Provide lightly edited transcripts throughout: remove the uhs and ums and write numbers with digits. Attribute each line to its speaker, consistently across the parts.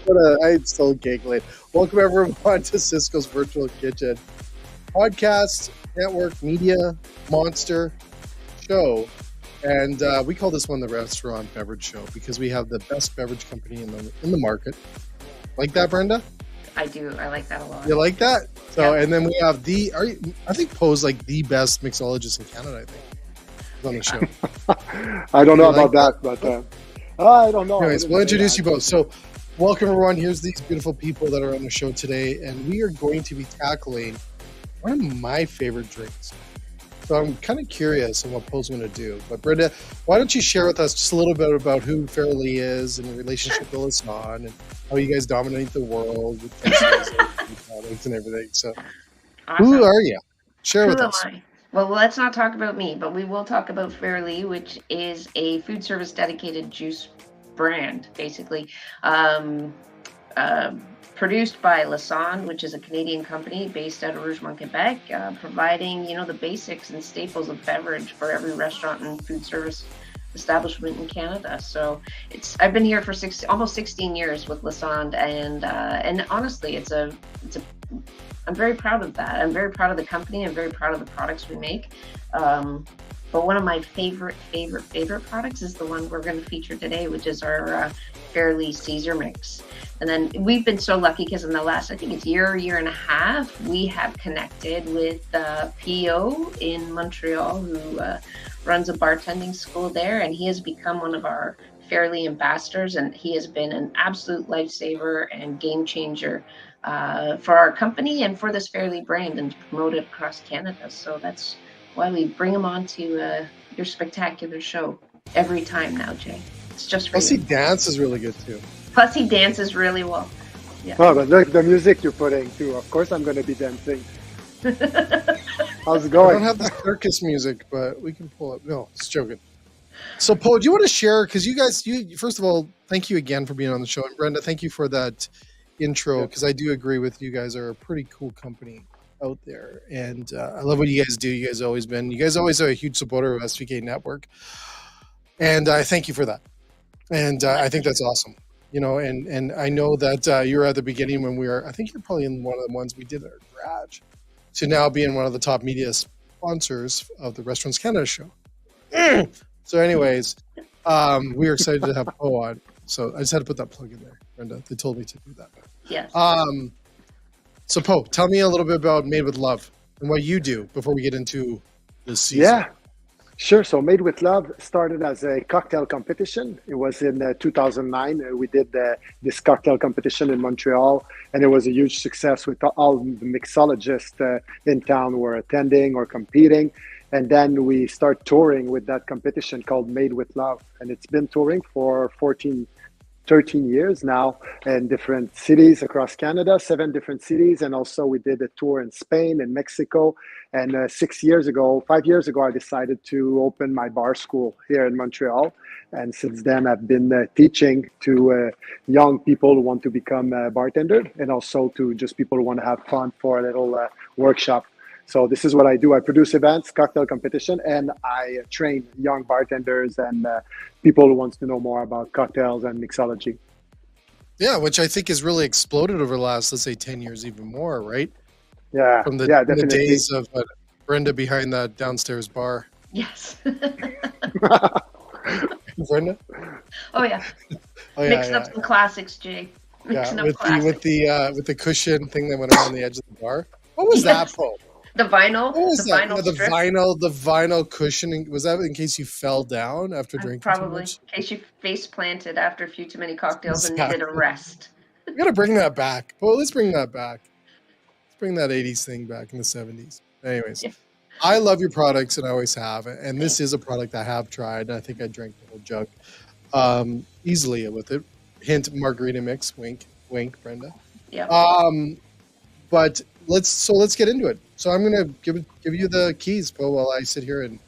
Speaker 1: I'm so giggling. Welcome everyone to Sysco's Virtual Kitchen podcast, network, media, monster show. And we call this one the Restaurant Beverage Show because we have the best beverage company in the market. Like that, Brenda?
Speaker 2: I do. I like that a lot.
Speaker 1: You like that? So,
Speaker 2: Yep.
Speaker 1: And then we have I think Poe's like the best mixologist in Canada, I think, on the show.
Speaker 3: I don't know
Speaker 1: You
Speaker 3: about
Speaker 1: like
Speaker 3: that, but I don't know.
Speaker 1: Anyways, we'll introduce you both. So, welcome everyone. Here's these beautiful people that are on the show today, and we are going to be tackling one of my favorite drinks. So I'm kind of curious on what Poe's going to do. But Brenda, why don't you share with us just a little bit about who Fairlee is and the relationship to Lasan and how you guys dominate the world with products and everything. So, Who are you? Share with us.
Speaker 2: Who am I? Well, let's not talk about me, but we will talk about Fairlee, which is a food service dedicated juice brand, basically. Produced by Lasan, which is a Canadian company based out of Rougemont, Quebec, providing, the basics and staples of beverage for every restaurant and food service establishment in Canada. So I've been here for almost 16 years with Lasan, and honestly, I'm very proud of that. I'm very proud of the company. I'm very proud of the products we make. But one of my favorite products is the one we're going to feature today, which is our Fairlee Caesar mix. And then we've been so lucky because in the last, I think it's year and a half, we have connected with P.O. in Montreal, who runs a bartending school there, and he has become one of our Fairlee ambassadors, and he has been an absolute lifesaver and game changer for our company and for this Fairlee brand, and to promote it across Canada. So that's why we bring him on to your spectacular show every time now, Jay. It's just for
Speaker 1: Plus,
Speaker 2: you.
Speaker 1: he dances really good too.
Speaker 2: Plus, he dances really well. Yeah.
Speaker 3: Oh, but look, the music you're putting too. Of course, I'm going to be dancing. How's it
Speaker 1: I
Speaker 3: going?
Speaker 1: don't have the circus music, but we can pull it. No, it's joking. So, Poe, do you want to share? Because you first of all, thank you again for being on the show, and Brenda, thank you for that intro. Because I do agree with you guys are a pretty cool company out there, and I love what you guys do. You guys always been. You guys always are a huge supporter of SVK Network, and I thank you for that. And I think that's awesome. And I know that you were at the beginning when I think you're probably in one of the ones we did at our garage, to now being one of the top media sponsors of the Restaurants Canada show. So anyways, we are excited to have Poe on. So I just had to put that plug in there, Brenda. They told me to do that.
Speaker 2: Yes.
Speaker 1: So Poe, tell me a little bit about Made with Love and what you do before we get into this season.
Speaker 3: Yeah, sure. So Made with Love started as a cocktail competition. It was in 2009. We did this cocktail competition in Montreal, and it was a huge success with all the mixologists in town were attending or competing. And then we start touring with that competition called Made with Love. And it's been touring for 13 years now in different cities across Canada, 7 different cities. And also we did a tour in Spain and Mexico. And 5 years ago, I decided to open my bar school here in Montreal. And since then, I've been teaching to young people who want to become a bartender, and also to just people who want to have fun for a little workshop. So this is what I do. I produce events, cocktail competition, and I train young bartenders and people who wants to know more about cocktails and mixology.
Speaker 1: Yeah, which I think has really exploded over the last, let's say, 10 years, even more, right?
Speaker 3: Yeah,
Speaker 1: From the
Speaker 3: definitely.
Speaker 1: days of Brenda behind that downstairs bar.
Speaker 2: Yes.
Speaker 1: Brenda?
Speaker 2: Oh yeah.
Speaker 1: Oh, yeah,
Speaker 2: Mixing up some classics, Jay. Mixing up
Speaker 1: with
Speaker 2: classics.
Speaker 1: the cushion thing that went around the edge of the bar. What was that, Poe?
Speaker 2: The vinyl.
Speaker 1: What was
Speaker 2: the
Speaker 1: that?
Speaker 2: vinyl
Speaker 1: Yeah,
Speaker 2: strip.
Speaker 1: the vinyl cushioning. Was that in case you fell down after drinking too
Speaker 2: Probably.
Speaker 1: much?
Speaker 2: In case you face planted after a few too many cocktails and
Speaker 1: Exactly.
Speaker 2: needed a rest.
Speaker 1: We gotta bring that back. Well, let's bring that back. Let's bring that 80s thing back in the 70s. Anyways,
Speaker 2: Yeah.
Speaker 1: I love your products and I always have. And this is a product I have tried. And I think I drank the whole jug easily with it. Hint margarita mix. Wink, wink, Brenda.
Speaker 2: Yeah.
Speaker 1: But let's get into it. So I'm gonna give you the keys, Poe, while I sit here and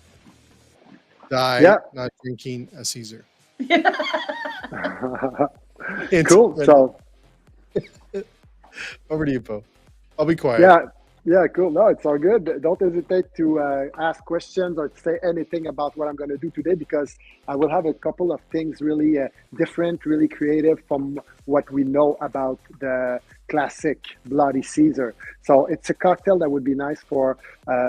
Speaker 1: die not drinking a Caesar.
Speaker 3: Cool. So
Speaker 1: over to you, Poe. I'll be quiet.
Speaker 3: yeah, Yeah, cool. No, it's all good. Don't hesitate to ask questions or to say anything about what I'm going to do today because I will have a couple of things really different, really creative from what we know about the classic Bloody Caesar. So it's a cocktail that would be nice for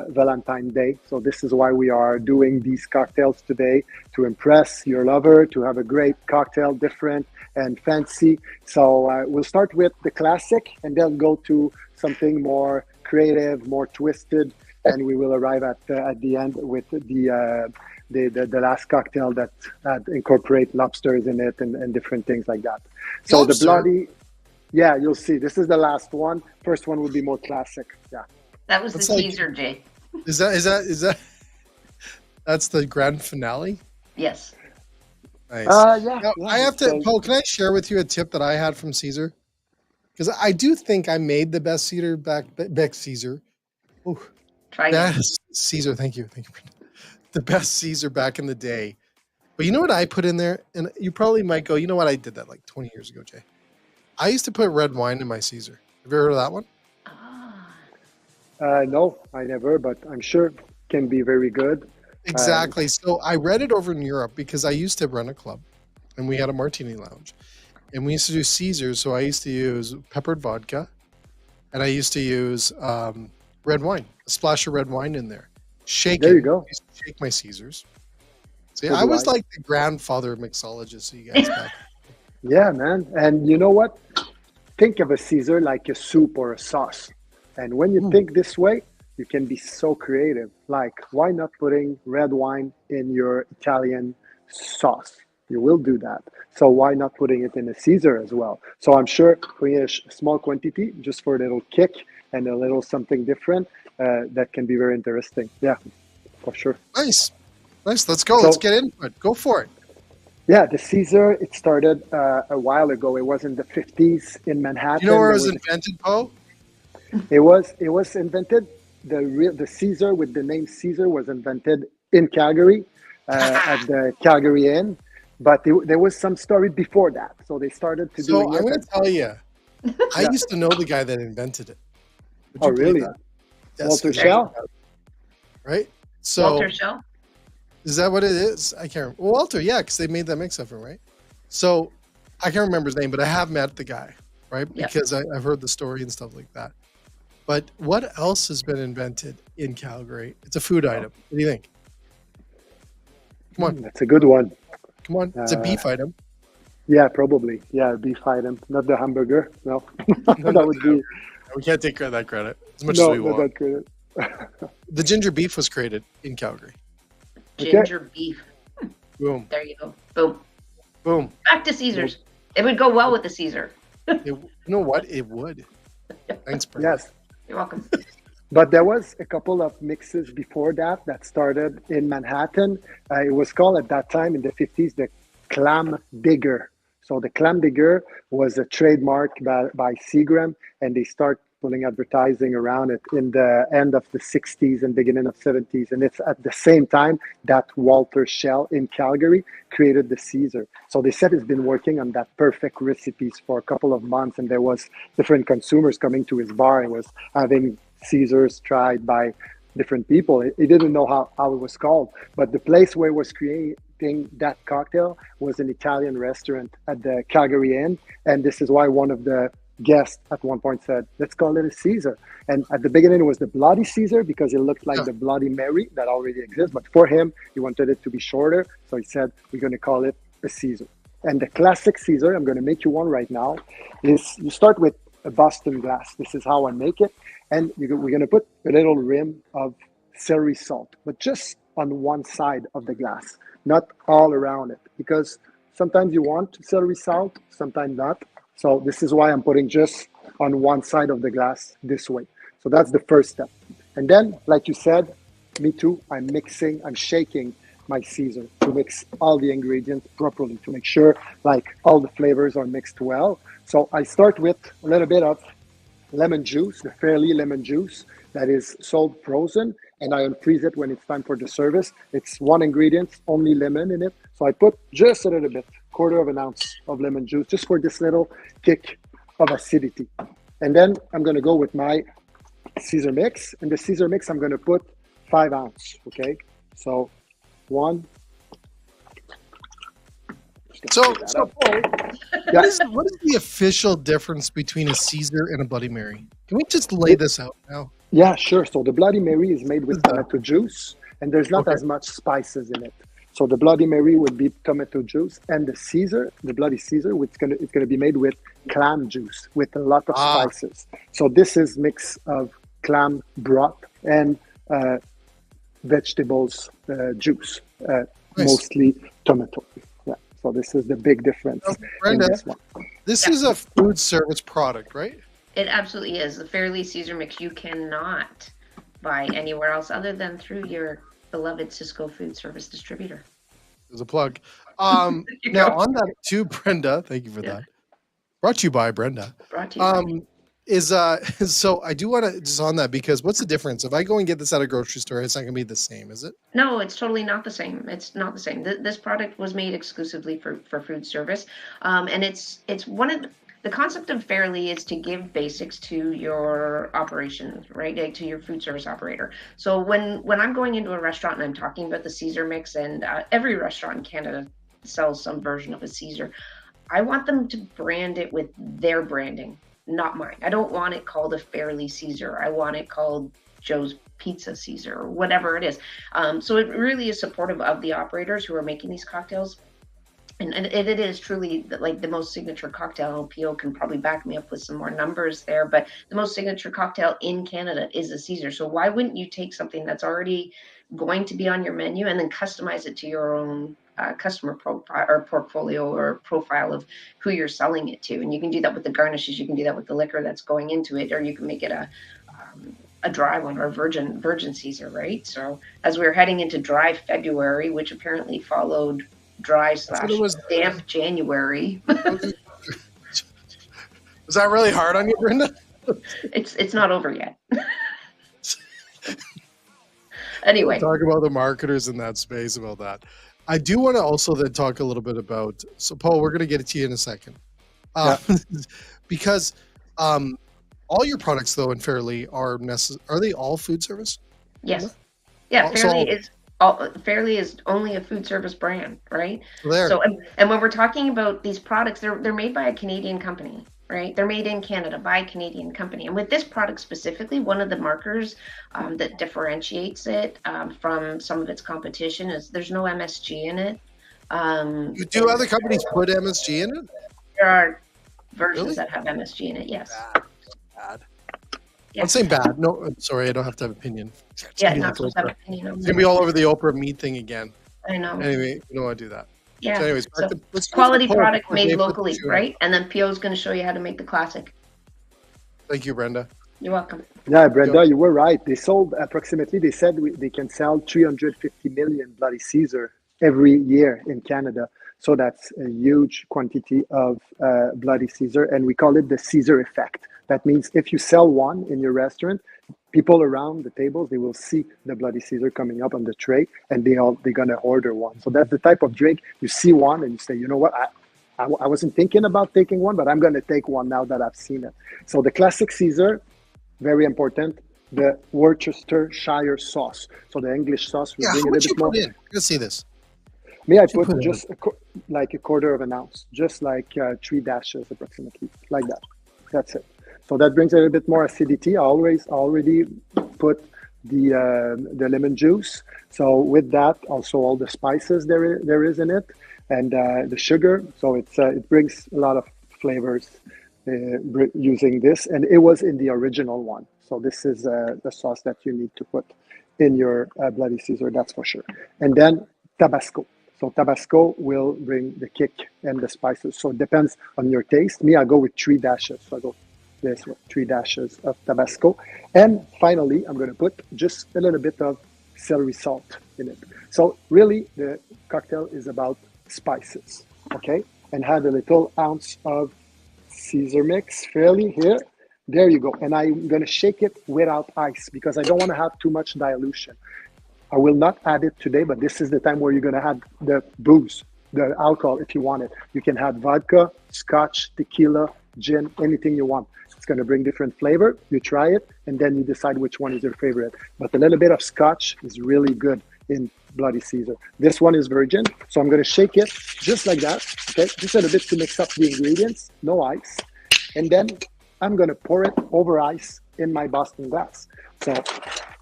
Speaker 3: Valentine Day. So this is why we are doing these cocktails today to impress your lover, to have a great cocktail, different and fancy. So we'll start with the classic and then go to something more creative, more twisted, and we will arrive at the end with the last cocktail that incorporate lobsters in it and different things like that. So
Speaker 1: Lobster?
Speaker 3: the bloody, yeah, you'll see. This is the last one. First one will be more classic. Yeah.
Speaker 2: That was
Speaker 1: That's
Speaker 2: the
Speaker 1: like-
Speaker 2: Caesar, Jay.
Speaker 1: Is that that's the grand finale?
Speaker 2: Yes.
Speaker 1: Nice.
Speaker 3: Yeah.
Speaker 1: Now,
Speaker 3: yeah,
Speaker 1: I have to,
Speaker 3: so-
Speaker 1: Paul, can I share with you a tip that I had from Caesar? Because I do think I made the best Caesar back Caesar. Oh,
Speaker 2: Try again.
Speaker 1: best Caesar. Thank you. Brenda. The best Caesar back in the day. But you know what I put in there? And you probably might go, you know what? I did that like 20 years ago, Jay. I used to put red wine in my Caesar. Have you ever heard of that one?
Speaker 2: Ah.
Speaker 3: No, I never, but I'm sure it can be very good.
Speaker 1: Exactly. So I read it over in Europe because I used to run a club and we had a martini lounge. And we used to do Caesars. So I used to use peppered vodka and I used to use red wine, a splash of red wine in there. Shake
Speaker 3: There
Speaker 1: it.
Speaker 3: you go.
Speaker 1: I used to shake my Caesars. See,
Speaker 3: So
Speaker 1: I
Speaker 3: do
Speaker 1: was
Speaker 3: I.
Speaker 1: like the grandfather of mixologists, so you guys back.
Speaker 3: Yeah, man. And you know what? Think of a Caesar like a soup or a sauce. And when you think this way, you can be so creative. Like, why not putting red wine in your Italian sauce? You will do that. So why not putting it in a Caesar as well? So I'm sure putting a small quantity just for a little kick and a little something different, that can be very interesting. Yeah, for sure.
Speaker 1: Nice. Let's go.
Speaker 3: So-
Speaker 1: Let's get into it. Go for it.
Speaker 3: Yeah, the Caesar, it started a while ago. It was in the 50s in Manhattan.
Speaker 1: You know where it
Speaker 3: There
Speaker 1: was invented, Poe?
Speaker 3: It was invented. The Caesar with the name Caesar was invented in Calgary, at the Calgary Inn. But there was some story before that, so they started to
Speaker 1: So
Speaker 3: doing
Speaker 1: I'm
Speaker 3: it.
Speaker 1: going to tell you, I used to know the guy that invented it. Would
Speaker 3: Oh,
Speaker 1: you believe
Speaker 3: really?
Speaker 1: that? Yes,
Speaker 3: Walter
Speaker 1: I-
Speaker 3: Schell?
Speaker 1: Right? So
Speaker 2: Walter Shell?
Speaker 1: is that what it is? I can't remember. Well, Walter, yeah, because they made that mix of him, right? So I can't remember his name, but I have met the guy, right?
Speaker 2: Yeah.
Speaker 1: Because I've heard the story and stuff like that. But what else has been invented in Calgary? It's a food item. What do you think? Come on.
Speaker 3: That's a good one.
Speaker 1: Come on. It's a beef item.
Speaker 3: Yeah, probably. Yeah, beef item, not the hamburger. No, that would be
Speaker 1: We can't take that credit as much
Speaker 3: no,
Speaker 1: as we
Speaker 3: not
Speaker 1: want.
Speaker 3: that good.
Speaker 1: The ginger beef was created in Calgary.
Speaker 2: Ginger beef.
Speaker 1: Boom.
Speaker 2: There you go. Boom.
Speaker 1: Boom.
Speaker 2: Back to Caesars. It would go well with the Caesar.
Speaker 1: You know what? It would. Thanks, Brenda.
Speaker 3: Yes.
Speaker 2: You're welcome.
Speaker 3: But there was a couple of mixes before that started in Manhattan. It was called at that time in the 50s the clam digger. So the clam digger was a trademark by Seagram, and they start putting advertising around it in the end of the 60s and beginning of 70s. And it's at the same time that Walter Schell in Calgary created the Caesar. So they said he's been working on that perfect recipes for a couple of months, and there was different consumers coming to his bar and was having Caesars tried by different people. He didn't know how it was called, but the place where it was creating that cocktail was an Italian restaurant at the Calgary Inn. And this is why one of the guests at one point said, let's call it a Caesar. And at the beginning, it was the Bloody Caesar because it looked like the Bloody Mary that already exists. But for him, he wanted it to be shorter. So he said, we're going to call it a Caesar. And the classic Caesar, I'm going to make you one right now, is you start with a Boston glass. This is how I make it. And we're going to put a little rim of celery salt, but just on one side of the glass, not all around it, because sometimes you want celery salt, sometimes not. So this is why I'm putting just on one side of the glass this way. So that's the first step. And then, like you said, me too, I'm shaking my Caesar to mix all the ingredients properly, to make sure like all the flavors are mixed well. So I start with a little bit of lemon juice, the Fairlee lemon juice that is sold frozen, and I unfreeze it when it's time for the service. It's one ingredient, only lemon in it. So I put just a little bit, quarter of an ounce of lemon juice, just for this little kick of acidity. And then I'm going to go with my Caesar mix. And the Caesar mix, I'm going to put 5 ounce. Okay. So 1.
Speaker 1: So Paul,
Speaker 3: Yeah.
Speaker 1: what is the official difference between a Caesar and a Bloody Mary? Can we just lay this out now?
Speaker 3: Yeah, sure. So the Bloody Mary is made with tomato juice, and there's not
Speaker 1: Okay.
Speaker 3: as much spices in it. So the Bloody Mary would be tomato juice, and the Caesar, the Bloody Caesar, it's gonna be made with clam juice with a lot of spices. So this is mix of clam broth and vegetables juice,
Speaker 1: Nice.
Speaker 3: mostly tomato. Yeah. So this is the big difference in
Speaker 1: Brenda,
Speaker 3: this one.
Speaker 1: this is a food service product, right?
Speaker 2: It absolutely is. The Fairlee Caesar mix you cannot buy anywhere else other than through your beloved Sysco food service distributor.
Speaker 1: There's a plug.
Speaker 2: You
Speaker 1: Now
Speaker 2: go.
Speaker 1: on that too, Brenda, thank you for that. Brought to you by Brenda.
Speaker 2: Brought to you by
Speaker 1: So I do want to just on that, because what's the difference? If I go and get this at a grocery store, it's not gonna be the same, is it?
Speaker 2: No, it's totally not the same. It's not the same. This product was made exclusively for food service, and it's one of the concept of Fairlee is to give basics to your operation, right? Like to your food service operator. So when I'm going into a restaurant and I'm talking about the Caesar mix, and every restaurant in Canada sells some version of a Caesar, I want them to brand it with their branding, not mine. I don't want it called a Fairlee Caesar. I want it called Joe's Pizza Caesar or whatever it is. So it really is supportive of the operators who are making these cocktails. And it is truly like the most signature cocktail. PO can probably back me up with some more numbers there, but the most signature cocktail in Canada is a Caesar. So why wouldn't you take something that's already going to be on your menu and then customize it to your own customer profile or portfolio or profile of who you're selling it to? And you can do that with the garnishes. You can do that with the liquor that's going into it, or you can make it a dry one or a virgin Caesar, right? So as we're heading into dry February, which apparently followed dry / damp January.
Speaker 1: Was that really hard on you, Brenda?
Speaker 2: It's not over yet. Anyway,
Speaker 1: Talk about the marketers in that space about that. I do want to also then talk a little bit about. So, Paul, we're going to get it to you in a second, because all your products though in Fairlee are they all food service?
Speaker 2: yes, yeah. Fairlee is only a food service brand, right?
Speaker 1: There.
Speaker 2: So, and when we're talking about these products, they're made by a Canadian company, right? They're made in Canada by a Canadian company. And with this product specifically, one of the markers that differentiates it from some of its competition is there's no MSG in it.
Speaker 1: Do other companies put MSG in it?
Speaker 2: There are versions
Speaker 1: Really?
Speaker 2: that have MSG in it, yes.
Speaker 1: Bad.
Speaker 2: Yeah.
Speaker 1: I'm saying bad. No, I'm sorry, I don't have to have opinion.
Speaker 2: Yeah, not supposed to have opinion on
Speaker 1: It's gonna be all over the Oprah meat thing again.
Speaker 2: I know.
Speaker 1: Anyway, we don't want to do that.
Speaker 2: Yeah.
Speaker 1: So anyways,
Speaker 2: So,
Speaker 1: let's go to
Speaker 2: quality
Speaker 1: the poll
Speaker 2: product
Speaker 1: before
Speaker 2: made
Speaker 1: Dave puts
Speaker 2: locally,
Speaker 1: you in.
Speaker 2: right? And then PO is going to show you how to make the classic.
Speaker 1: Thank you, Brenda.
Speaker 2: You're welcome.
Speaker 3: Yeah, Brenda, you were right. They sold approximately, they said they can sell 350 million Bloody Caesar every year in Canada. So that's a huge quantity of Bloody Caesar. And we call it the Caesar effect. That means if you sell one in your restaurant, people around the tables, they will see the Bloody Caesar coming up on the tray, and they're going to order one. So that's the type of drink you see one and you say, you know what, I wasn't thinking about taking one, but I'm going to take one now that I've seen it. So the classic Caesar, very important, the Worcestershire sauce. So the English sauce, we
Speaker 1: Yeah,
Speaker 3: bring
Speaker 1: how
Speaker 3: a
Speaker 1: much
Speaker 3: little
Speaker 1: you
Speaker 3: bit more.
Speaker 1: put in? Let's see this.
Speaker 3: Me, I
Speaker 1: you
Speaker 3: put
Speaker 1: put in?
Speaker 3: just like a quarter of an ounce, just like 3 dashes approximately, like that. That's it. So that brings a little bit more acidity. I already put the lemon juice. So with that, also all the spices there is in it, and the sugar. So it brings a lot of flavors using this. And it was in the original one. So this is the sauce that you need to put in your Bloody Caesar, that's for sure. And then Tabasco. So Tabasco will bring the kick and the spices. So it depends on your taste. Me, I go with 3 dashes. So I go this with 3 dashes of Tabasco. And finally, I'm going to put just a little bit of celery salt in it. So really, the cocktail is about spices, okay? And have a little ounce of Caesar mix, Fairlee here. There you go. And I'm going to shake it without ice because I don't want to have too much dilution. I will not add it today, but this is the time where you're going to add the booze, the alcohol if you want it. You can add vodka, scotch, tequila, gin, anything you want. It's going to bring different flavor. You try it, and then you decide which one is your favorite. But a little bit of Scotch is really good in Bloody Caesar. This one is virgin, so I'm going to shake it just like that. Okay, just a little bit to mix up the ingredients. No ice, and then I'm going to pour it over ice in my Boston glass. So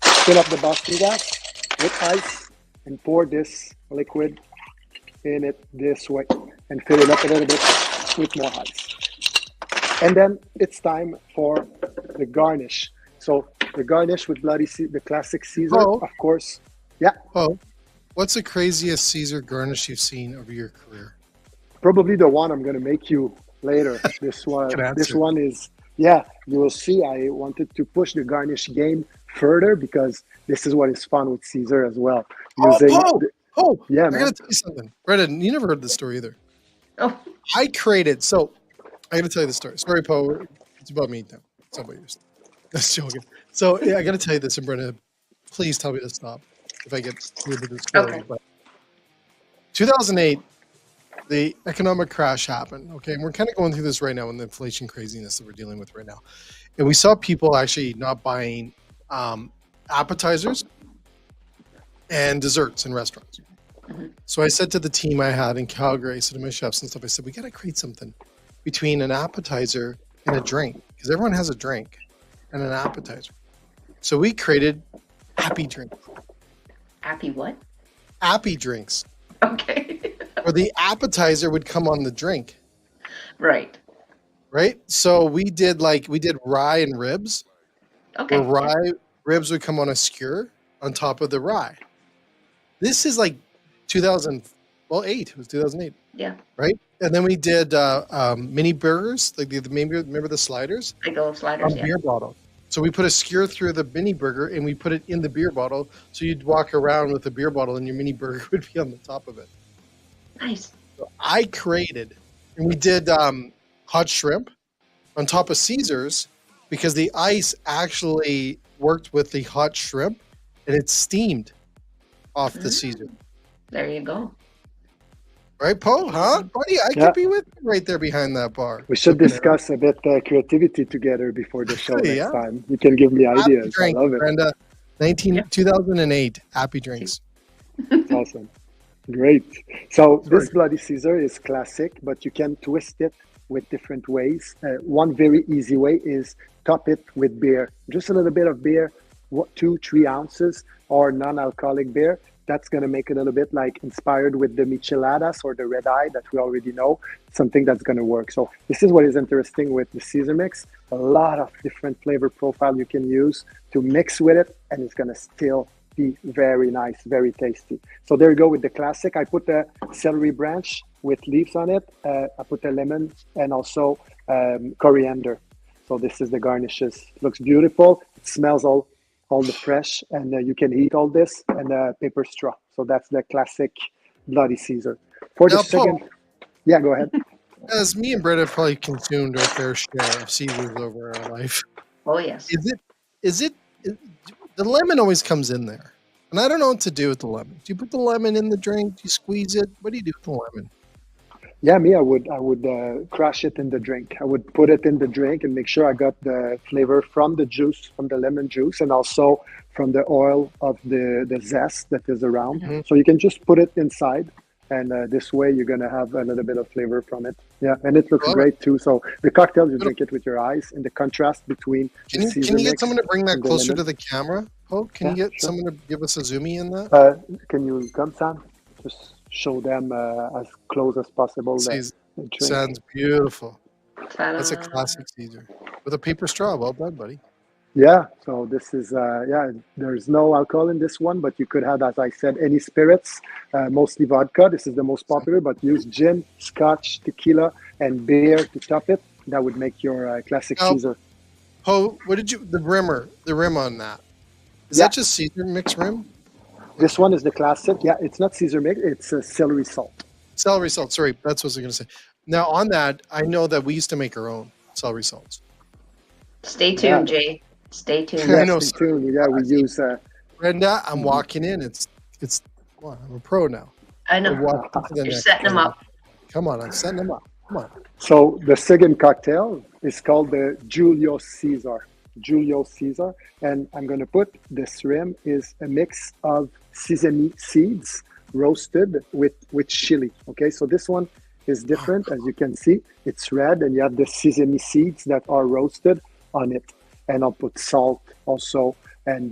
Speaker 3: fill up the Boston glass with ice and pour this liquid in it this way, and fill it up a little bit with more ice. And then it's time for the garnish. So the garnish with the classic Caesar, of course. Yeah.
Speaker 1: Oh, what's the craziest Caesar garnish you've seen over your career?
Speaker 3: Probably the one I'm going to make you later. This one is, yeah, you will see. I wanted to push the garnish game further because this is what is fun with Caesar as well.
Speaker 1: Yeah, I got to tell you something. Brendan, you never heard this story either.
Speaker 2: Oh.
Speaker 1: I created, so I got to tell you the story. Sorry, Poe. It's about me now. It's not about yours. That's joking. So yeah, I got to tell you this, and Brendan, please tell me to stop if I get into this story.
Speaker 2: Okay.
Speaker 1: But 2008, the economic crash happened. Okay, and we're kind of going through this right now in the inflation craziness that we're dealing with right now. And we saw people actually not buying appetizers and desserts in restaurants.
Speaker 2: Mm-hmm.
Speaker 1: So I said to the team I had in Calgary, I said to my chefs and stuff, I said, we got to create something between an appetizer and a drink, because everyone has a drink and an appetizer. So we created Appy drinks.
Speaker 2: Appy what?
Speaker 1: Appy drinks.
Speaker 2: Okay.
Speaker 1: Or the appetizer would come on the drink.
Speaker 2: Right.
Speaker 1: Right? So we did rye and ribs.
Speaker 2: Okay.
Speaker 1: Where rye ribs would come on a skewer on top of the rye. This is like 8. It was 2008.
Speaker 2: Yeah.
Speaker 1: Right? And then we did mini burgers, like remember the sliders?
Speaker 2: Big old sliders,
Speaker 1: Beer bottle. So we put a skewer through the mini burger and we put it in the beer bottle. So you'd walk around with the beer bottle and your mini burger would be on the top of it.
Speaker 2: Nice.
Speaker 1: So I created, and we did hot shrimp on top of Caesars because the ice actually worked with the hot shrimp and it steamed off the Caesar.
Speaker 2: There you go.
Speaker 1: Right, Poe? Huh? Buddy, I could be with you right there behind that bar.
Speaker 3: We should discuss a bit creativity together before the show next time. You can give me ideas.
Speaker 1: Drink,
Speaker 3: I love it.
Speaker 1: Brenda. 2008, Appy drinks.
Speaker 3: Awesome. Great. So this Bloody Caesar is classic, but you can twist it with different ways. One very easy way is top it with beer. Just a little bit of beer, 2-3 ounces, or non-alcoholic beer. That's going to make it a little bit like inspired with the micheladas or the red eye that we already know, something that's going to work. So this is what is interesting with the Caesar mix. A lot of different flavor profile you can use to mix with it, and it's going to still be very nice, very tasty. So there you go with the classic. I put the celery branch with leaves on it. I put the lemon and also coriander. So this is the garnishes. Looks beautiful. It smells all the fresh, and you can eat all this and a paper straw. So that's the classic Bloody Caesar. For the second, yeah, go ahead.
Speaker 1: As me and Brett have probably consumed our fair share of Caesars over our life.
Speaker 2: Oh yes.
Speaker 1: Is it the lemon always comes in there, and I don't know what to do with the lemon. Do you put the lemon in the drink? Do you squeeze it? What do you do with the lemon?
Speaker 3: Yeah, me, I would crush it in the drink. I would put it in the drink and make sure I got the flavor from the juice, from the lemon juice, and also from the oil of the zest that is around. Mm-hmm. So you can just put it inside, and this way you're going to have a little bit of flavor from it. Yeah, and it looks great too. So the cocktail, you drink it with your eyes, and the contrast between
Speaker 1: Can you get someone to bring that closer to the camera? Oh, can you get someone to give us a zoomie in that?
Speaker 3: Can you come, Sam? Just show them as close as possible.
Speaker 1: Sounds beautiful. That's a classic Caesar with a paper straw. Well done, buddy.
Speaker 3: Yeah. So this is there's no alcohol in this one, but you could have, as I said, any spirits, mostly vodka. This is the most popular, but use gin, scotch, tequila, and beer to top it. That would make your classic Caesar.
Speaker 1: Oh, what did you the rim on that? Is that just Caesar mix rim?
Speaker 3: This one is the classic. Yeah, it's not Caesar mix. It's celery salt.
Speaker 1: Celery salt. Sorry, that's what I was going to say. Now, on that, I know that we used to make our own celery salts.
Speaker 2: Stay tuned, Jay. Stay tuned.
Speaker 3: I know. Stay tuned. Yeah, we use.
Speaker 1: Brenda, I'm walking in. I'm a pro now.
Speaker 2: I know. You're setting them up.
Speaker 1: Come on, I'm setting them up. Come on.
Speaker 3: So the second cocktail is called the Julio Caesar. Julio Caesar. And I'm going to put this rim is a mix of sesame seeds roasted with chili. Okay, so this one is different. As you can see, it's red and you have the sesame seeds that are roasted on it. And I'll put salt also and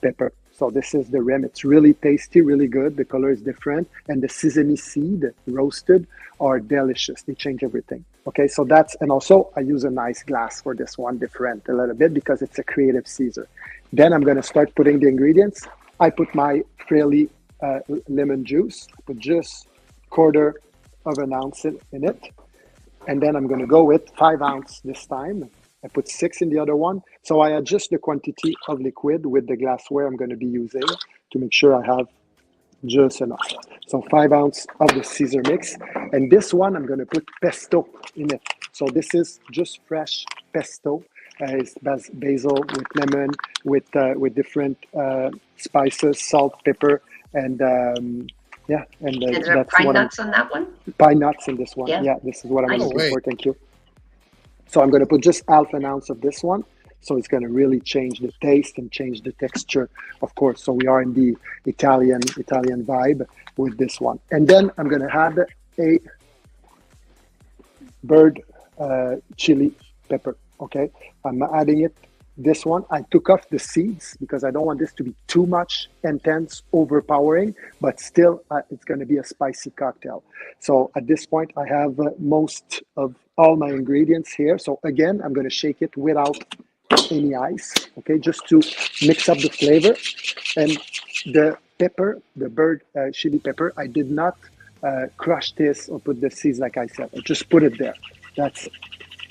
Speaker 3: pepper. So this is the rim. It's really tasty, really good. The color is different. And the sesame seed roasted are delicious. They change everything. Okay, so that's, and also I use a nice glass for this one, different a little bit because it's a creative Caesar. Then I'm going to start putting the ingredients. I put my Fairlee lemon juice, put just 1/4 of an ounce in it. And then I'm going to go with 5 ounce this time. I put 6 in the other one. So I adjust the quantity of liquid with the glassware I'm going to be using to make sure I have just enough. So 5 ounce of the Caesar mix. And this one, I'm going to put pesto in it. So this is just fresh pesto. It's basil with lemon, with different spices, salt, pepper, and yeah. And
Speaker 2: Is there
Speaker 3: that's
Speaker 2: pine
Speaker 3: what
Speaker 2: nuts on that one?
Speaker 3: pine nuts in this one.
Speaker 2: Yeah.
Speaker 3: Yeah, this is what I'm
Speaker 2: Nice.
Speaker 3: looking for. Thank you. So I'm going to put just 1/2 ounce of this one. So it's going to really change the taste and change the texture, of course. So we are in the Italian vibe with this one. And then I'm going to add a bird chili pepper. Okay, I'm adding it. This one, I took off the seeds because I don't want this to be too much intense, overpowering, but still it's going to be a spicy cocktail. So at this point, I have most of all my ingredients here. So again, I'm going to shake it without any ice, okay, just to mix up the flavor. And the pepper, the bird chili pepper, I did not crush this or put the seeds like I said. I just put it there. That's it.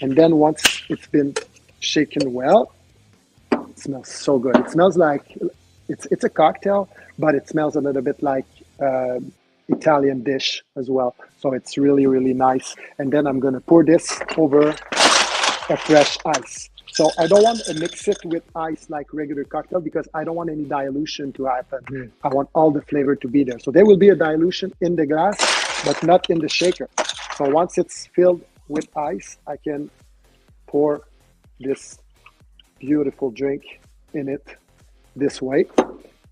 Speaker 3: And then once it's been shaken well, it smells so good. It smells like it's a cocktail, but it smells a little bit like Italian dish as well. So it's really, really nice. And then I'm going to pour this over a fresh ice. So I don't want to mix it with ice like regular cocktail because I don't want any dilution to happen. I want all the flavor to be there. So there will be a dilution in the glass, but not in the shaker. So once it's filled with ice, I can pour this beautiful drink in it this way,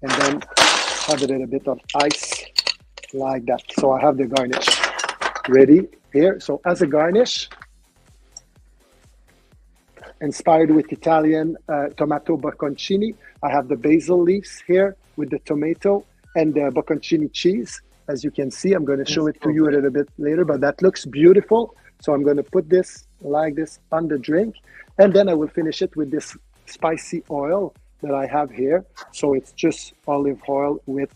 Speaker 3: and then add a little bit of ice like that. So I have the garnish ready here. So as a garnish, inspired with Italian tomato bocconcini, I have the basil leaves here with the tomato and the bocconcini cheese. As you can see, I'm going to show it to you a little bit later, but that looks beautiful. So I'm going to put this like this on the drink, and then I will finish it with this spicy oil that I have here. So it's just olive oil with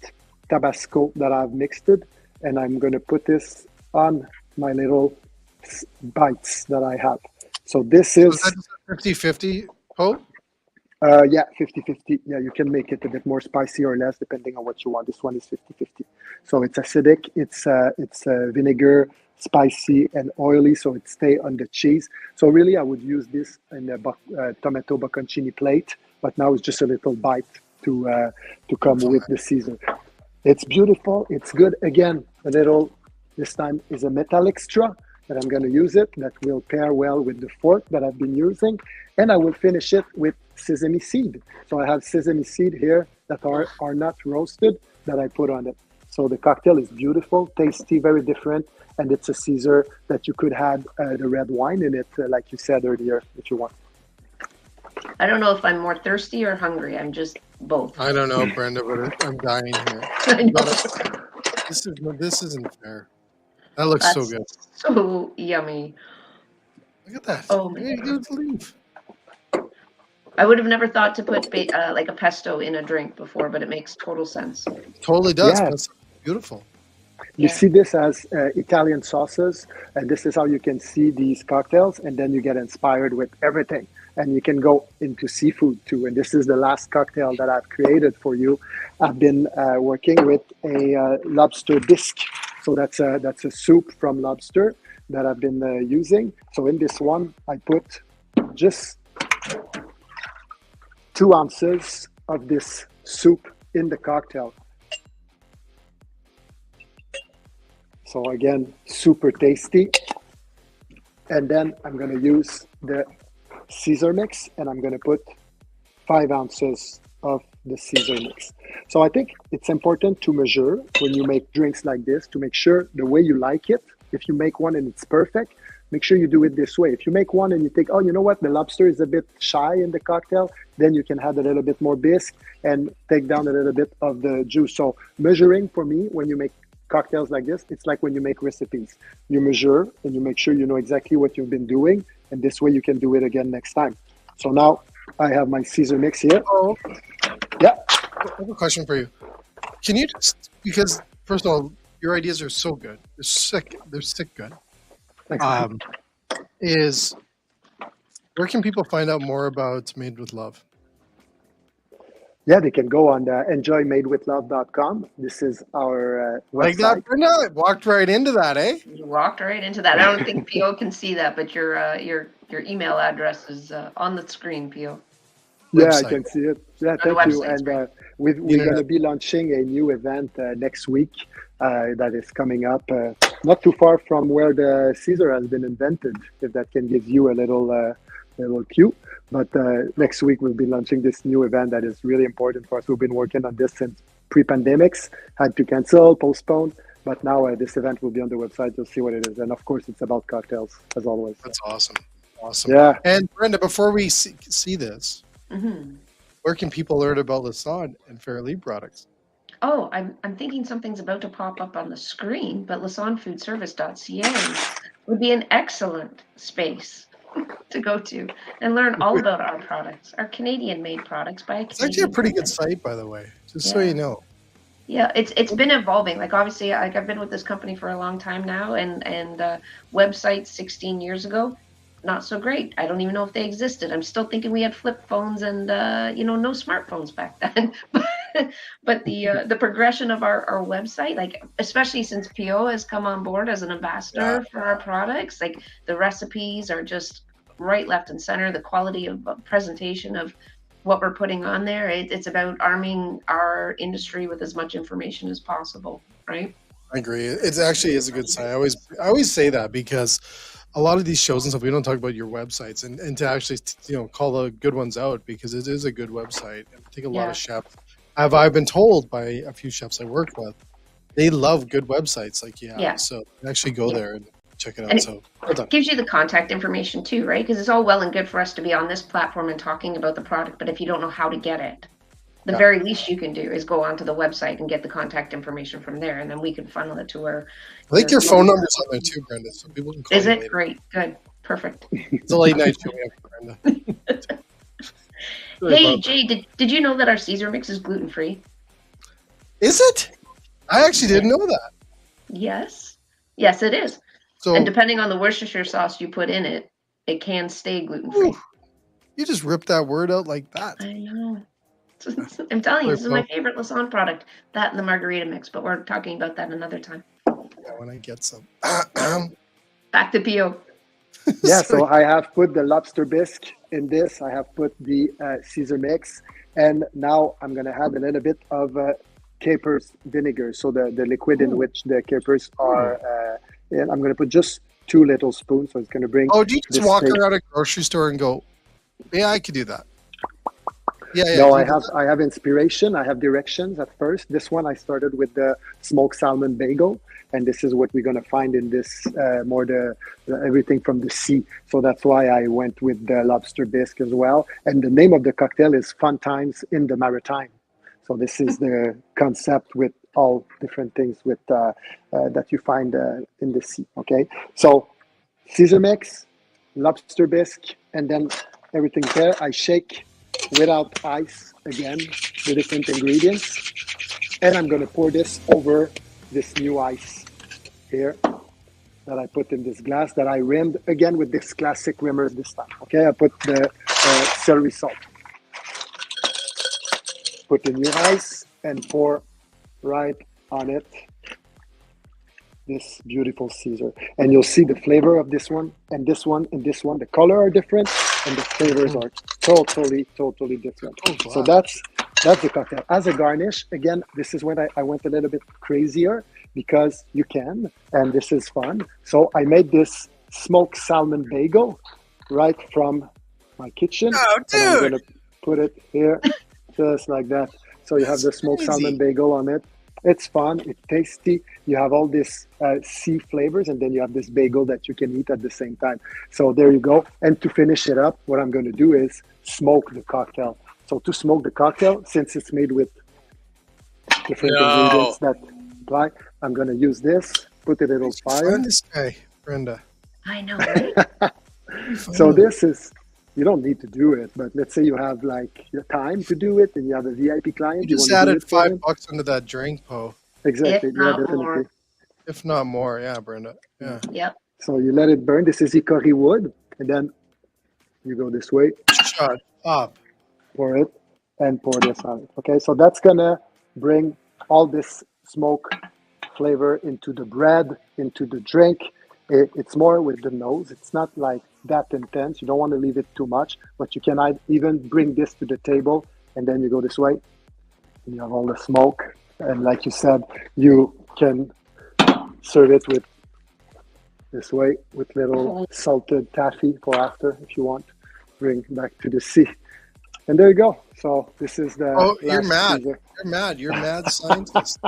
Speaker 3: Tabasco that I've mixed it, and I'm going to put this on my little bites that I have. So this is
Speaker 1: 50-50, Poe?
Speaker 3: yeah, 50-50. Yeah, you can make it a bit more spicy or less depending on what you want. This one is 50-50. So it's acidic, it's vinegar, spicy and oily, so it stay on the cheese. So really I would use this in a tomato bocconcini plate, but now it's just a little bite to come with the Caesar. It's beautiful, it's good. Again, a little, this time is a metallic straw that I'm going to use it, that will pair well with the fork that I've been using. And I will finish it with sesame seed. So I have sesame seed here that are not roasted that I put on it. So the cocktail is beautiful, tasty, very different. And it's a Caesar that you could add the red wine in it, like you said earlier, if you want.
Speaker 2: I don't know if I'm more thirsty or hungry. I'm just both.
Speaker 1: I don't know, Brenda, but I'm dying here.
Speaker 2: I know.
Speaker 1: This isn't fair. That looks
Speaker 2: That's
Speaker 1: so good.
Speaker 2: so yummy.
Speaker 1: Look at that.
Speaker 2: Oh my
Speaker 1: You
Speaker 2: God.
Speaker 1: don't believe.
Speaker 2: I would have never thought to put like a pesto in a drink before, but it makes total sense.
Speaker 1: Totally does.
Speaker 3: Yeah.
Speaker 1: That's beautiful.
Speaker 3: You see this as Italian sauces, and this is how you can see these cocktails, and then you get inspired with everything. And you can go into seafood too. And this is the last cocktail that I've created for you. I've been working with a lobster bisque. So that's a soup from lobster that I've been using. So in this one, I put just 2 ounces of this soup in the cocktail. So again, super tasty. And then I'm going to use the Caesar mix, and I'm going to put 5 ounces of the Caesar mix. So I think it's important to measure when you make drinks like this, to make sure the way you like it. If you make one and it's perfect, make sure you do it this way. If you make one and you think, oh, you know what, the lobster is a bit shy in the cocktail, then you can add a little bit more bisque and take down a little bit of the juice. So measuring, for me, when you make cocktails like this, it's like when you make recipes. You measure and you make sure you know exactly what you've been doing, and this way you can do it again next time. So now I have my Caesar mix here.
Speaker 1: Oh,
Speaker 3: Yeah.
Speaker 1: I have a question for you. Can you just, because first of all, your ideas are so good. They're sick. They're sick good.
Speaker 3: Thanks.
Speaker 1: Is where can people find out more about Made with Love?
Speaker 3: Yeah, they can go on enjoymadewithlove.com. This is our website.
Speaker 1: Like that, Brenda? I walked right into that, eh?
Speaker 2: You walked right into that. I don't think PO can see that, but your email address is on the screen, PO.
Speaker 3: Yeah,
Speaker 1: Website.
Speaker 3: I can see it. Yeah,
Speaker 2: On the
Speaker 3: thank you.
Speaker 2: website,
Speaker 3: And we're going to be launching a new event next week that is coming up, not too far from where the Caesar has been invented, if that can give you a little cue. But next week we'll be launching this new event that is really important for us. We've been working on this since pre-pandemics, had to cancel, postpone, but now this event will be on the website. You'll see what it is. And of course, it's about cocktails, as always.
Speaker 1: That's awesome. Awesome.
Speaker 3: Yeah.
Speaker 1: And Brenda, before we see this,
Speaker 2: Mm-hmm.
Speaker 1: where can people learn about Lassonde and Fairlee products?
Speaker 2: Oh, I'm thinking something's about to pop up on the screen, but lassondefoodservice.ca would be an excellent space to go to and learn all about our products, our Canadian-made products by a
Speaker 1: It's actually a
Speaker 2: Canadian
Speaker 1: pretty good
Speaker 2: company.
Speaker 1: site, by the way, just so you know.
Speaker 2: Yeah, it's been evolving. Like obviously, like I've been with this company for a long time now, and websites 16 years ago, not so great. I don't even know if they existed. I'm still thinking we had flip phones and no smartphones back then. But the progression of our website, like especially since PO has come on board as an ambassador for our products, like the recipes are just right, left, and center. The quality of presentation of what we're putting on there, it's about arming our industry with as much information as possible, right?
Speaker 1: I agree. It actually is a good site. I always say that because a lot of these shows and stuff, we don't talk about your websites and to actually, call the good ones out, because it is a good website. And I think a lot of chefs, I've been told by a few chefs I work with, they love good websites. Like, so actually go there and check it out.
Speaker 2: And
Speaker 1: so well done.
Speaker 2: It gives you the contact information too, right? Because it's all well and good for us to be on this platform and talking about the product, but if you don't know how to get it, the very least you can do is go onto the website and get the contact information from there, and then we can funnel it to our.
Speaker 1: I think your phone number's on there too, Brenda, so people can call
Speaker 2: Is
Speaker 1: you
Speaker 2: it?
Speaker 1: later.
Speaker 2: Great, good, perfect.
Speaker 1: It's a late night show we have for Brenda.
Speaker 2: Hey, Jay, did you know that our Caesar mix is gluten-free?
Speaker 1: Is it? I actually didn't know that.
Speaker 2: Yes, it is.
Speaker 1: So,
Speaker 2: And depending on the Worcestershire sauce you put in it, it can stay gluten-free.
Speaker 1: You just ripped that word out like that.
Speaker 2: I know. I'm telling you, this is my favorite Lassonde product, that and the margarita mix, but we're talking about that another time.
Speaker 1: Yeah, when I get some.
Speaker 2: Back to PO.
Speaker 3: Yeah, so I have put the lobster bisque in this. I have put the Caesar mix. And now I'm going to add a little bit of capers vinegar. So the liquid in which the capers are. And I'm going to put just 2 little spoons. So it's going to bring.
Speaker 1: Oh, do you just walk around a grocery store and go, yeah, I could do that? Yeah.
Speaker 3: No, I have inspiration. I have directions at first. This one I started with the smoked salmon bagel, and this is what we're gonna find in this more the everything from the sea. So that's why I went with the lobster bisque as well. And the name of the cocktail is Fun Times in the Maritime. So this is the concept with all different things with that you find in the sea. Okay, so Caesar mix, lobster bisque, and then everything's there. I shake without ice again, the different ingredients. And I'm going to pour this over this new ice here that I put in this glass that I rimmed again with this classic rimmers this time. Okay, I put the celery salt. Put the new ice and pour right on it this beautiful Caesar. And you'll see the flavor of this one and this one and this one. The color are different and the flavors are totally different.
Speaker 1: Oh, wow.
Speaker 3: So that's the cocktail. As a garnish, again, this is when I went a little bit crazier because you can, and this is fun. So I made this smoked salmon bagel right from my kitchen.
Speaker 1: Oh,
Speaker 3: And I'm
Speaker 1: dude.
Speaker 3: gonna put it here, just like that. So you have the smoked salmon bagel on it. It's fun. It's tasty. You have all this sea flavors, and then you have this bagel that you can eat at the same time. So there you go. And to finish it up, what I'm going to do is smoke the cocktail. So to smoke the cocktail, since it's made with different ingredients that apply, I'm going to use this, put it on fire.
Speaker 1: Find this guy, Brenda.
Speaker 2: I know, right?
Speaker 3: So this is, you don't need to do it, but let's say you have like your time to do it and you have a VIP client.
Speaker 1: You just
Speaker 3: wanna do
Speaker 1: added
Speaker 3: it for them.
Speaker 1: $5 into that drink, Po.
Speaker 3: Exactly.
Speaker 2: If not
Speaker 3: definitely.
Speaker 2: more.
Speaker 1: If not more, yeah, Brenda. Yeah.
Speaker 2: Yep.
Speaker 3: So you let it burn. This is hickory wood, and then you go this way,
Speaker 1: Shut up.
Speaker 3: pour it, and pour this on it. Okay, so that's gonna bring all this smoke flavor into the bread, into the drink. It's more with the nose. It's not like that intense. You don't want to leave it too much, but you can even bring this to the table, and then you go this way, and you have all the smoke. And like you said, you can serve it with this way with little salted taffy for after if you want. Bring back to the sea. And there you go. So this is the
Speaker 1: You're
Speaker 3: last
Speaker 1: mad.
Speaker 3: Caesar.
Speaker 1: You're mad. You're a mad scientist.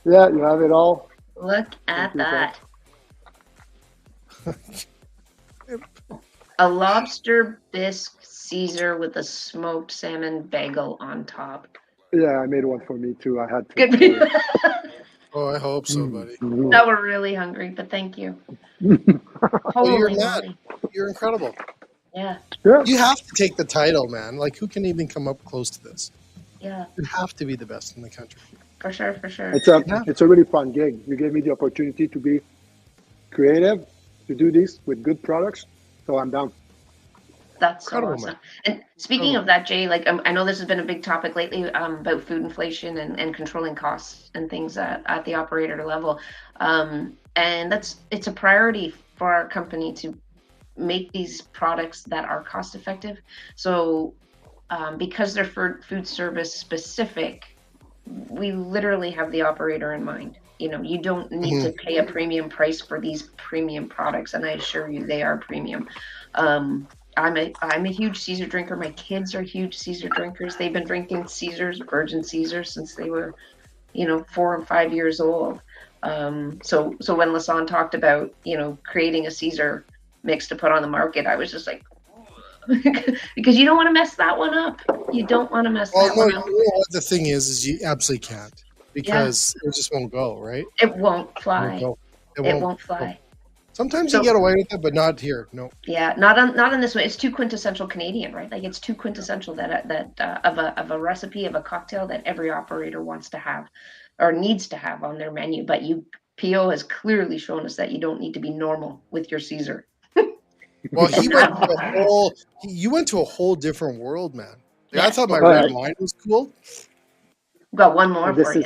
Speaker 3: Yeah, you have it all.
Speaker 2: Look at
Speaker 3: you,
Speaker 2: that. A lobster bisque Caesar with a smoked salmon bagel on top.
Speaker 3: Yeah, I made one for me too. I had to.
Speaker 2: Good.
Speaker 1: Oh, I hope so, buddy.
Speaker 2: Now we're really hungry, but thank you.
Speaker 1: Well, you're
Speaker 2: Holy
Speaker 1: mad.
Speaker 2: moly.
Speaker 1: You're incredible.
Speaker 2: Yeah,
Speaker 3: Yeah.
Speaker 1: You have to take the title, man. Like, who can even come up close to this?
Speaker 2: yeah,
Speaker 1: You have to be the best in the country.
Speaker 2: for sure, for sure.
Speaker 3: It's a really fun gig. You gave me the opportunity to be creative, to do this with good products. So I'm down.
Speaker 2: That's so
Speaker 1: Incredible,
Speaker 2: awesome.
Speaker 1: man.
Speaker 2: And speaking of that, Jay, like I know this has been a big topic lately about food inflation and controlling costs and things at the operator level. And it's a priority for our company to make these products that are cost effective. So because they're food service specific, we literally have the operator in mind. You know, you don't need to pay a premium price for these premium products, and I assure you they are premium. I'm a huge Caesar drinker. My kids are huge Caesar drinkers. They've been drinking Caesars, virgin Caesars, since they were, 4 and 5 years old. So when Lassonde talked about, creating a Caesar mix to put on the market, I was just like, because you don't want to mess that one up. You don't want to mess that one up.
Speaker 1: The thing is you absolutely can't, because it just won't go, right?
Speaker 2: It won't
Speaker 1: It
Speaker 2: fly.
Speaker 1: won't go.
Speaker 2: It won't fly.
Speaker 1: Sometimes you get away with it, but not here. No.
Speaker 2: Yeah, not on this one. It's too quintessential Canadian, right? Like it's too quintessential that of a recipe of a cocktail that every operator wants to have or needs to have on their menu. But PO has clearly shown us that you don't need to be normal with your Caesar.
Speaker 1: Well, you went to a whole different world, man. Like, I thought my
Speaker 3: Right.
Speaker 1: red wine was cool.
Speaker 2: Got one more for you.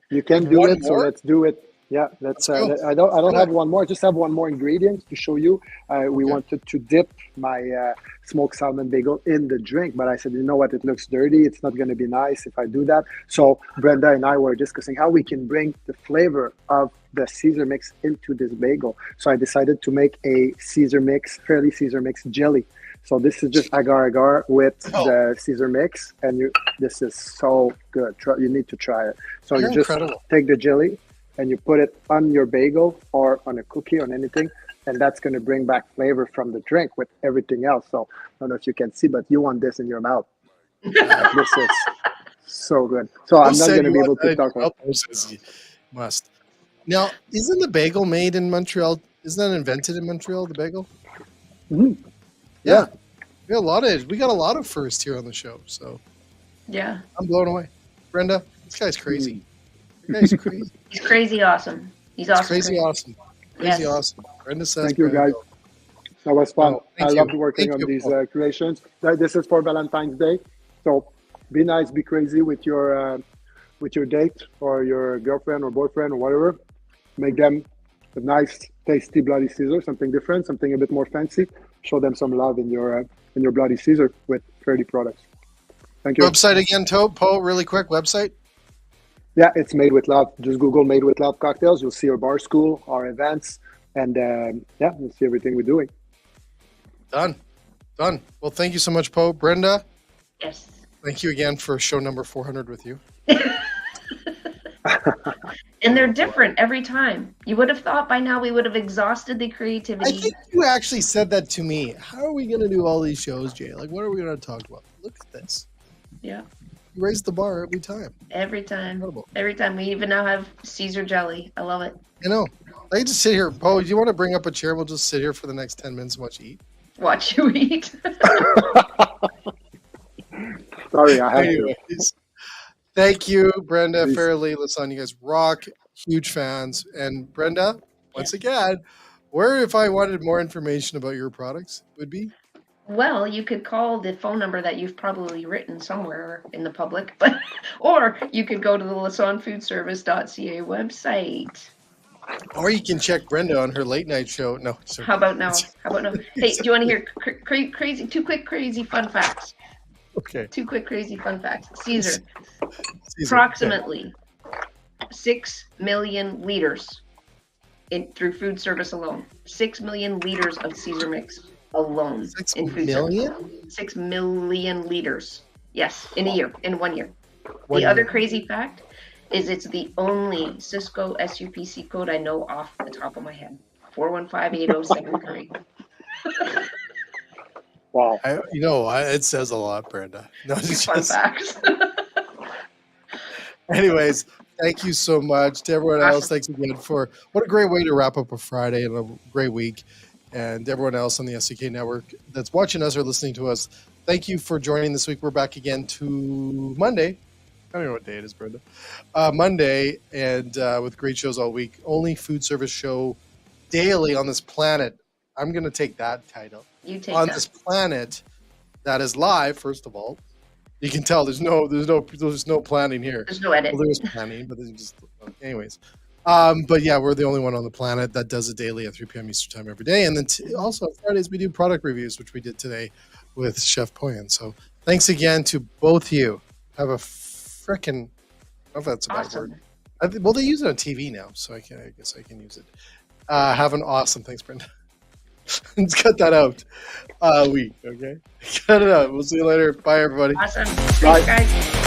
Speaker 3: You can do
Speaker 1: One
Speaker 3: it, so
Speaker 1: more?
Speaker 3: let's do it. Yeah, let's.
Speaker 1: go.
Speaker 3: I don't have one more. I just have one more ingredient to show you. We wanted to dip my smoked salmon bagel in the drink, but I said, you know what? It looks dirty. It's not going to be nice if I do that. So Brenda and I were discussing how we can bring the flavor of the Caesar mix into this bagel. So I decided to make a Fairlee Caesar mix jelly. So this is just agar-agar with the Caesar mix, and this is so good. You need to try it. So
Speaker 1: You're
Speaker 3: you just
Speaker 1: incredible.
Speaker 3: take the jelly and you put it on your bagel or on a cookie, on anything, and that's going to bring back flavor from the drink with everything else. So I don't know if you can see, but you want this in your mouth. This is so good. So I'm not going to be able to talk about it.
Speaker 1: Must. Now, isn't the bagel made in Montreal? Isn't that invented in Montreal, the bagel?
Speaker 3: Mhm.
Speaker 1: Yeah. We got a lot of firsts here on the show, so
Speaker 2: Yeah,
Speaker 1: I'm blown away. Brenda, this guy's crazy. This guy's crazy.
Speaker 2: he's crazy awesome. He's awesome.
Speaker 1: Crazy awesome. Crazy
Speaker 2: Yes.
Speaker 1: awesome. Brenda says,
Speaker 3: Thank you, guys.
Speaker 1: go.
Speaker 3: That was fun.
Speaker 1: Oh,
Speaker 3: I
Speaker 1: thank
Speaker 3: loved
Speaker 1: you.
Speaker 3: working
Speaker 1: Thank
Speaker 3: on
Speaker 1: you,
Speaker 3: these
Speaker 1: Paul.
Speaker 3: creations. This is for Valentine's Day, so be nice, be crazy with your date or your girlfriend or boyfriend or whatever. Make them a nice, tasty Bloody Caesar, something different, something a bit more fancy. Show them some love in your Bloody Caesar with Fairlee products. Thank you.
Speaker 1: Website again, Po, really quick, website.
Speaker 3: Yeah, it's Made with Love. Just Google Made with Love cocktails. You'll see our bar school, our events, And we'll see everything we're doing.
Speaker 1: Done. Well, thank you so much, Poe. Brenda,
Speaker 2: Yes.
Speaker 1: thank you again for show number 400 with you.
Speaker 2: And they're different every time. You would have thought by now we would have exhausted the
Speaker 1: I
Speaker 2: creativity.
Speaker 1: think you actually said that to me. How are we going to do all these shows, Jay? Like, what are we going to talk about? Look at this.
Speaker 2: Yeah.
Speaker 1: You raise the bar every time.
Speaker 2: Every time.
Speaker 1: Incredible.
Speaker 2: Every time. We even now have Caesar jelly. I love it.
Speaker 1: I know. I can just sit here. Poe, do you want to bring up a chair? We'll just sit here for the next 10 minutes and watch you eat.
Speaker 2: Watch you eat.
Speaker 3: Sorry, I have to.
Speaker 1: Anyways, thank you, Brenda,
Speaker 3: Please.
Speaker 1: Fairlee, Lasan. You guys rock. Huge fans. And Brenda, once again, where if I wanted more information about your products would be?
Speaker 2: Well, you could call the phone number that you've probably written somewhere in the public, but or you could go to the lasonfoodservice.ca website.
Speaker 1: Or you can check Brenda on her late night show. No, sorry.
Speaker 2: How about now? Hey, do you want to hear crazy, two quick crazy fun facts?
Speaker 1: Okay.
Speaker 2: Two quick crazy fun facts. Caesar,
Speaker 1: Caesar,
Speaker 2: approximately 6 million liters through food service alone. 6 million liters of Caesar mix alone
Speaker 1: 6
Speaker 2: in food
Speaker 1: million?
Speaker 2: service. 6 million liters. Yes, in a year, in 1 year.
Speaker 1: One
Speaker 2: The other
Speaker 1: year.
Speaker 2: crazy fact is it's the only Sysco SUPC code I know off the top of my head. 4158073.
Speaker 3: Wow.
Speaker 1: It says a lot, Brenda. No, it's
Speaker 2: Fun
Speaker 1: just,
Speaker 2: facts.
Speaker 1: anyways, thank you so much to everyone else.
Speaker 2: Awesome.
Speaker 1: Thanks again for what a great way to wrap up a Friday and a great week. And everyone else on the SDK network that's watching us or listening to us, thank you for joining this week. We're back again to Monday. I don't know what day it is, Brenda. Monday, and with great shows all week. Only food service show daily on this planet. I'm going to take that title.
Speaker 2: You take
Speaker 1: On
Speaker 2: that.
Speaker 1: this planet that is live, first of all. You can tell there's no planning here.
Speaker 2: There's no edit.
Speaker 1: Well, there is planning, but there's just anyways. But yeah, we're the only one on the planet that does it daily at 3 p.m. Eastern time every day. And then also on Fridays we do product reviews, which we did today with Chef Poyen. So thanks again to both you. Have a frickin' I don't know if that's a bad
Speaker 2: Awesome.
Speaker 1: word. Well, they use it on TV now, so I guess I can use it. Have an awesome. Thanks, Brenda. Let's cut that out. Week, okay? Cut it out. We'll see you later. Bye, everybody.
Speaker 2: Awesome.
Speaker 3: Bye.
Speaker 2: Thanks, guys.